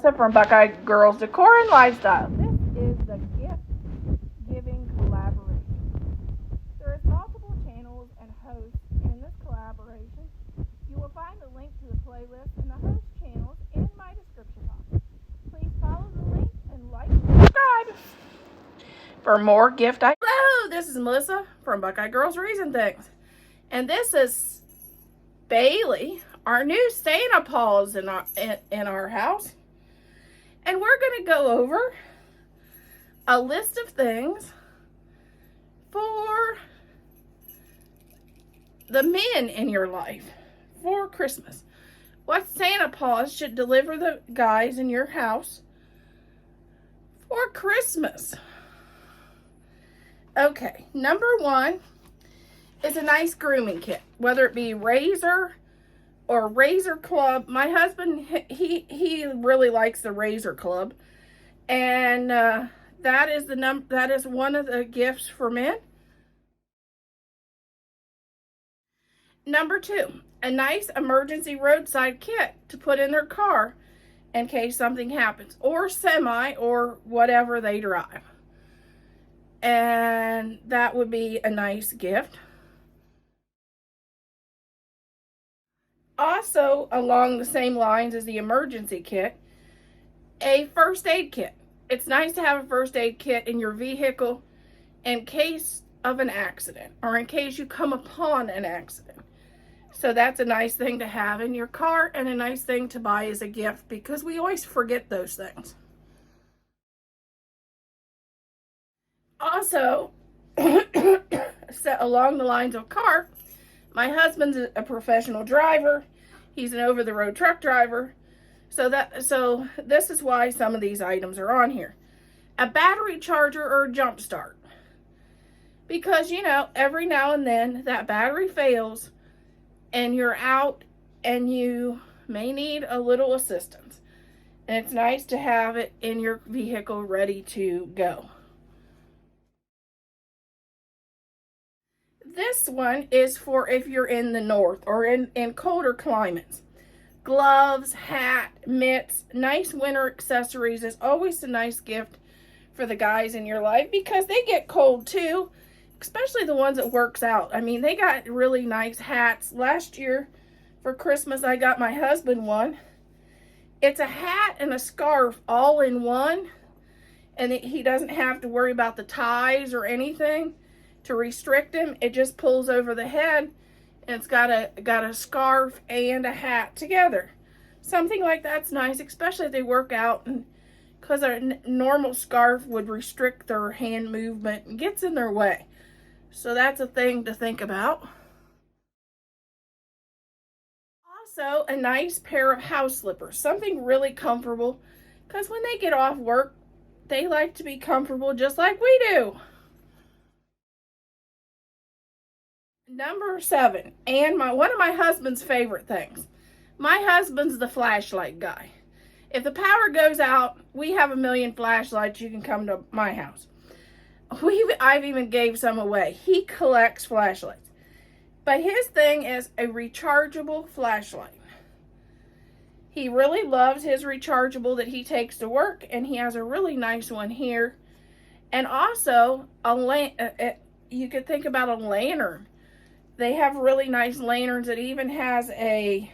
Melissa from Buckeye Girls Decor and Lifestyle. This is the gift giving collaboration. There is multiple channels and hosts in this collaboration. You will find the link to the playlist and the host channels in my description box. Please follow the link and like and subscribe for more gift ideas. Hello, this is Melissa from Buckeye Girls Reason Things. And this is Bailey, our new Santa Paws in our house. And we're going to go over a list of things for the men in your life for Christmas. What Santa Paws should deliver the guys in your house for Christmas. Okay, number one is a nice grooming kit, whether it be razor or razor club. My husband, he really likes the razor club, and that is one of the gifts for men. Number two, a nice emergency roadside kit to put in their car in case something happens, or semi, or whatever they drive. And that would be a nice gift. Also, along the same lines as the emergency kit, a first aid kit. It's nice to have a first aid kit in your vehicle in case of an accident or in case you come upon an accident. So that's a nice thing to have in your car and a nice thing to buy as a gift because we always forget those things. Also, along the lines of car, my husband's a professional driver. He's an over-the-road truck driver. So this is why some of these items are on here. A battery charger or a jump start. Because, you know, every now and then that battery fails and you're out and you may need a little assistance. And it's nice to have it in your vehicle ready to go. This one is for if you're in the north or in colder climates. Gloves, hat, mitts, nice winter accessories is always a nice gift for the guys in your life because they get cold too, especially the ones that works out. I mean, they got really nice hats. Last year for Christmas, I got my husband one. It's a hat and a scarf all in one, and he doesn't have to worry about the ties or anything to restrict him. It just pulls over the head and it's got a scarf and a hat together. Something like that's nice, especially if they work out, and because a normal scarf would restrict their hand movement and gets in their way. So that's a thing to think about. Also, a nice pair of house slippers, something really comfortable, because when they get off work, they like to be comfortable just like we do. Number 7, and one of my husband's favorite things. My husband's the flashlight guy. If the power goes out, we have a million flashlights. You can come to my house. I've even gave some away. He collects flashlights. But his thing is a rechargeable flashlight. He really loves his rechargeable that he takes to work, and he has a really nice one here. And also, you could think about a lantern. They have really nice lanterns. It even has a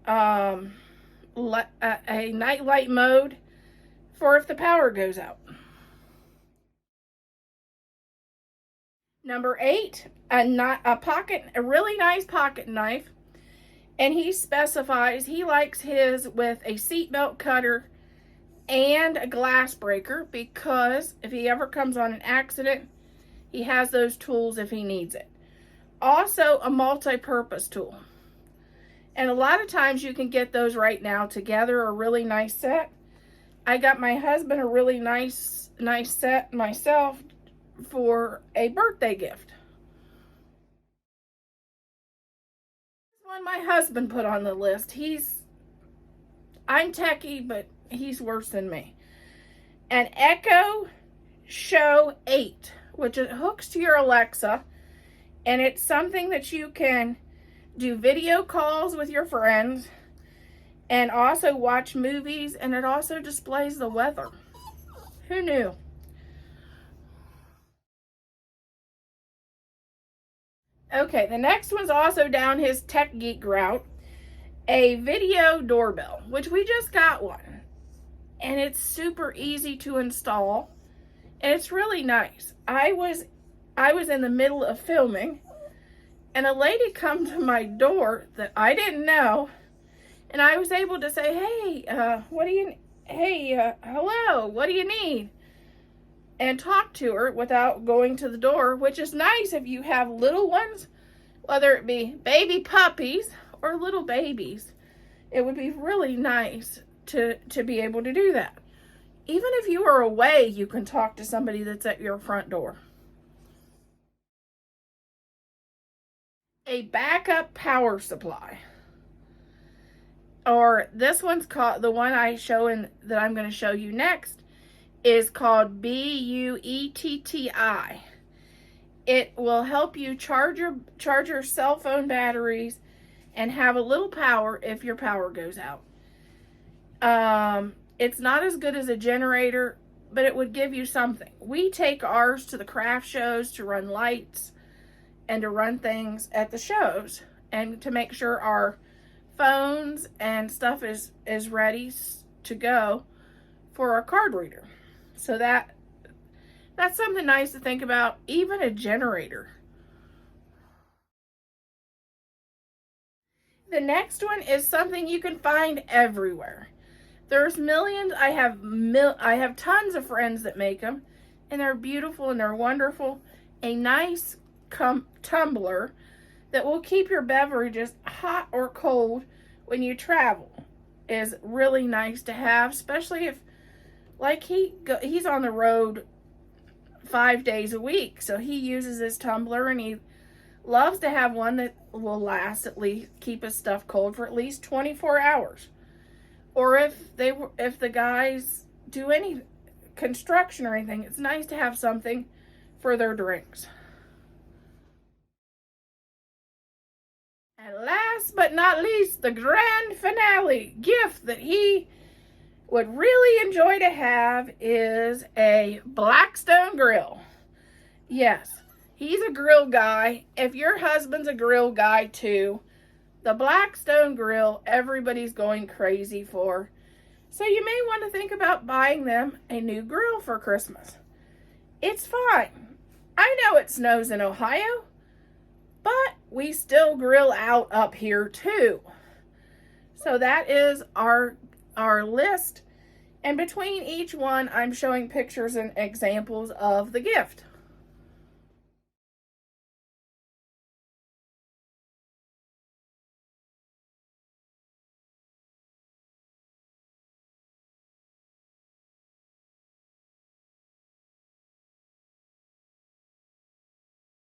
night light mode for if the power goes out. Number 8, a really nice pocket knife. And he specifies he likes his with a seatbelt cutter and a glass breaker because if he ever comes on an accident, he has those tools if he needs it. Also, a multi-purpose tool. And a lot of times you can get those right now together, a really nice set. I got my husband a really nice set myself for a birthday gift. This one my husband put on the list. I'm techie, but he's worse than me. An Echo Show 8, which it hooks to your Alexa. And it's something that you can do video calls with your friends and also watch movies, and it also displays the weather. Who knew? Okay, the next one's also down his tech geek route, a video doorbell, which we just got one. And it's super easy to install, and it's really nice. I was in the middle of filming, and a lady come to my door that I didn't know, and I was able to say, "Hey, hello, what do you need?" And talk to her without going to the door, which is nice if you have little ones, whether it be baby puppies or little babies. It would be really nice to be able to do that. Even if you are away, you can talk to somebody that's at your front door. A backup power supply. Or this one's called, the one that I'm going to show you next is called BUETTI. It will help you charge your cell phone batteries and have a little power if your power goes out. It's not as good as a generator, but it would give you something. We take ours to the craft shows to run lights and to run things at the shows and to make sure our phones and stuff is ready to go for our card reader. So that's something nice to think about, even a generator. The next one is something you can find everywhere. There's millions. I have tons of friends that make them, and they're beautiful and they're wonderful. A nice tumbler that will keep your beverages hot or cold when you travel is really nice to have, especially if, like, he's on the road 5 days a week, so he uses his tumbler, and he loves to have one that will last keep his stuff cold for at least 24 hours. Or if the guys do any construction or anything, it's nice to have something for their drinks. And last but not least, the grand finale gift that he would really enjoy to have is a Blackstone grill. Yes, he's a grill guy. If your husband's a grill guy too, the Blackstone grill, everybody's going crazy for. So you may want to think about buying them a new grill for Christmas. It's fine. I know it snows in Ohio, but we still grill out up here too. So that is our list. And between each one, I'm showing pictures and examples of the gift.